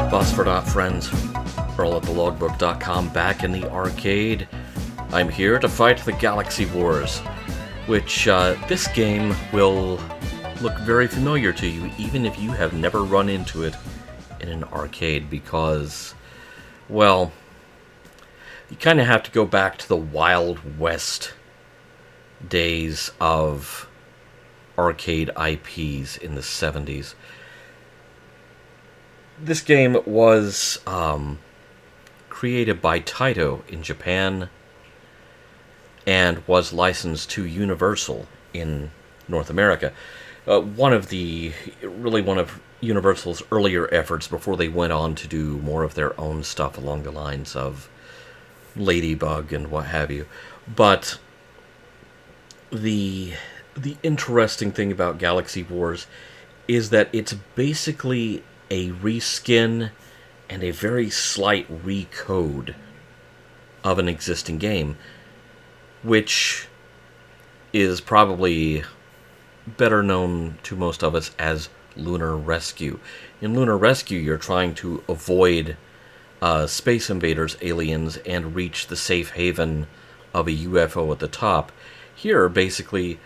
Phosphor Dot friends, Earl at thelogbook.com back in the arcade. I'm here to fight the Galaxy Wars, which this game will look very familiar to you, even if you have never run into it in an arcade, because, well, you kind of have to go back to the Wild West days of arcade IPs in the 70s. This game was created by Taito in Japan and was licensed to Universal in North America. One of Universal's earlier efforts before they went on to do more of their own stuff along the lines of Ladybug and what have you. But the interesting thing about Galaxy Wars is that it's basically a reskin and a very slight recode of an existing game, which is probably better known to most of us as Lunar Rescue. In Lunar Rescue, you're trying to avoid space invaders, aliens, and reach the safe haven of a UFO at the top. Here, basically,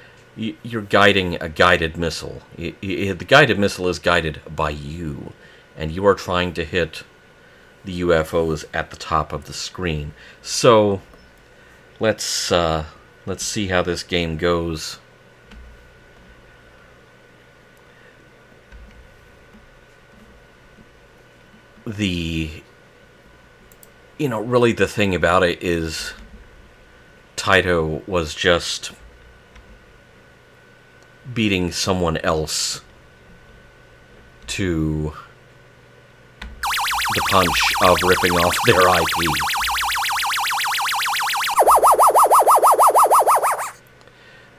you're guiding a guided missile. The guided missile is guided by you, and you are trying to hit the UFOs at the top of the screen. So, let's see how this game goes. Really the thing about it is Taito was just beating someone else to the punch of ripping off their IP.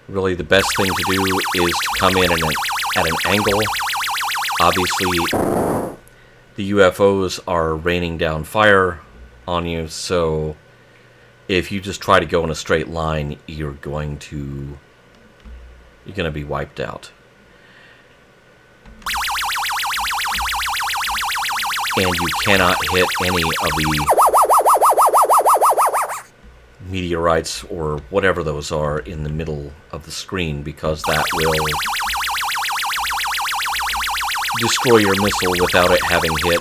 Really, the best thing to do is to come in at an angle. Obviously, the UFOs are raining down fire on you, so if you just try to go in a straight line, you're going to be wiped out. And you cannot hit any of the meteorites or whatever those are in the middle of the screen, because that will destroy your missile without it having hit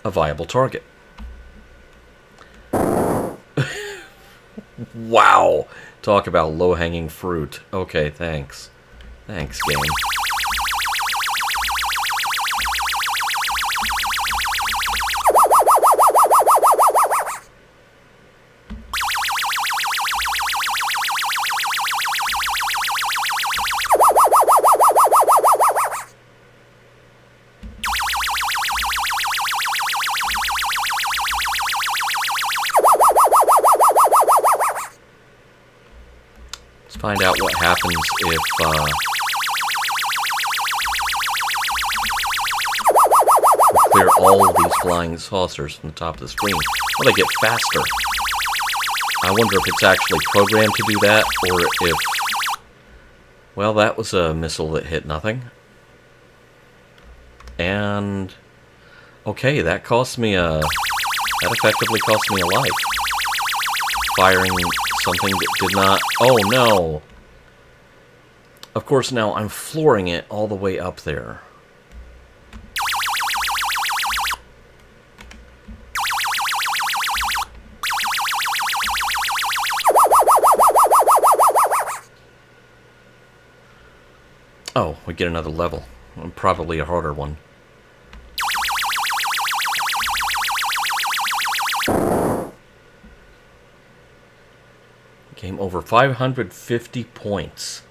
a viable target. Wow! Talk about low-hanging fruit. Okay, thanks. Thanks, game. Find out what happens if we clear all of these flying saucers from the top of the screen. Well, they get faster. I wonder if it's actually programmed to do that, or if... Well, that was a missile that hit nothing. And... okay, that cost me a... that effectively cost me a life. Firing something that did not... oh no! Of course, now I'm flooring it all the way up there. Oh, we get another level. Probably a harder one. Game over 550 points.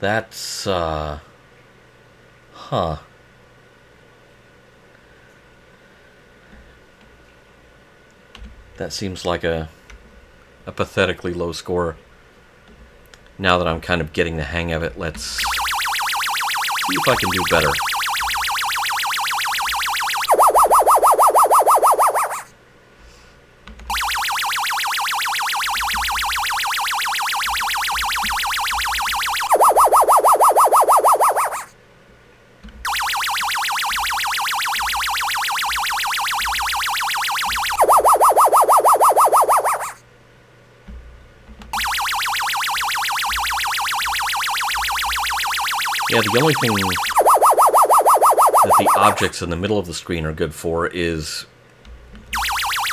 That's, huh. That seems like a pathetically low score. Now that I'm kind of getting the hang of it, let's see if I can do better. yeah, the only thing that the objects in the middle of the screen are good for is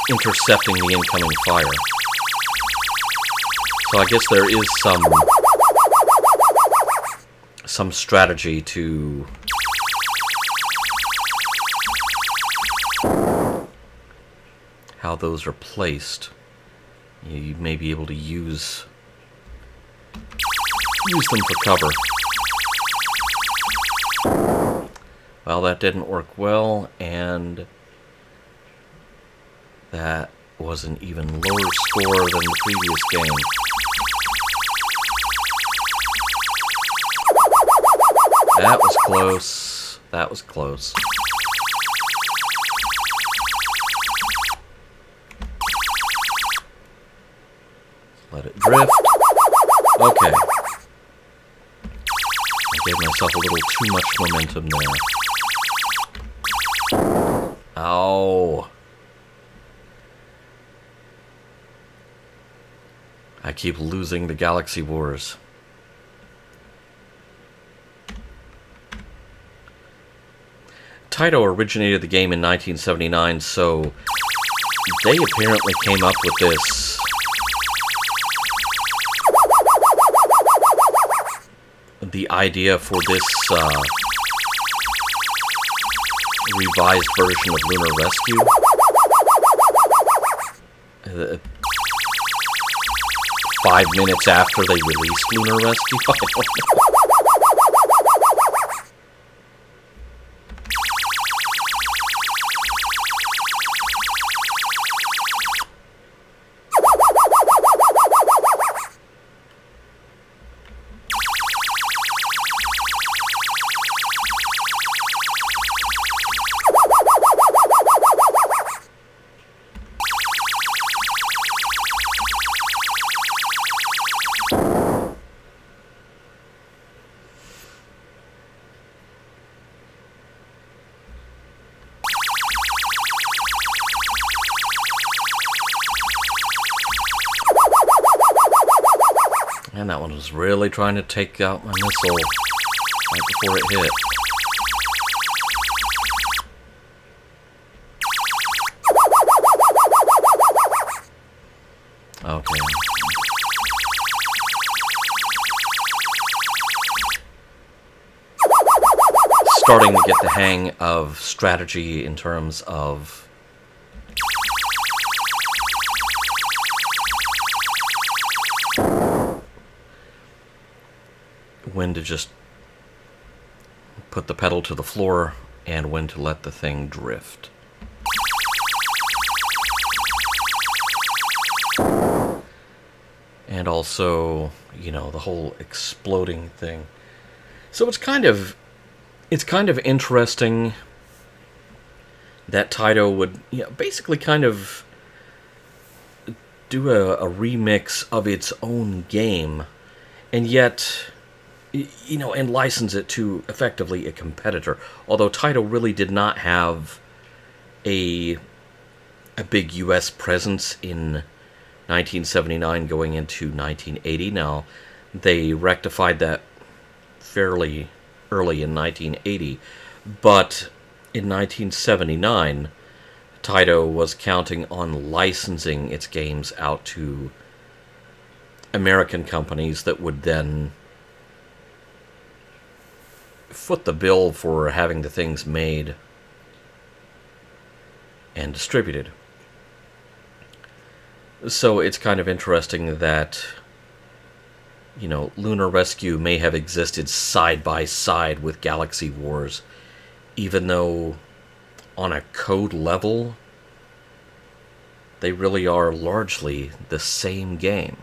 intercepting the incoming fire. So I guess there is some strategy to how those are placed. You may be able to use them for cover. Well, that didn't work well, and that was an even lower score than the previous game. That was close. That was close. Let it drift. Okay. I gave myself a little too much momentum there. Ow. I keep losing the Galaxy Wars. Taito originated the game in 1979, so they apparently came up with this the idea for this revised version of Lunar Rescue. 5 minutes after they released Lunar Rescue. I don't know. And that one was really trying to take out my missile right before it hit. Okay. Starting to get the hang of strategy in terms of when to just put the pedal to the floor and when to let the thing drift. And also, you know, the whole exploding thing. So it's kind of interesting that Taito would, you know, basically kind of do a remix of its own game, and yet, you know, and license it to effectively a competitor. Although Taito really did not have a big U.S. presence in 1979 going into 1980. Now, they rectified that fairly early in 1980, but in 1979, Taito was counting on licensing its games out to American companies that would then foot the bill for having the things made and distributed. So it's kind of interesting that, you know, Lunar Rescue may have existed side by side with Galaxy Wars, even though on a code level they really are largely the same game.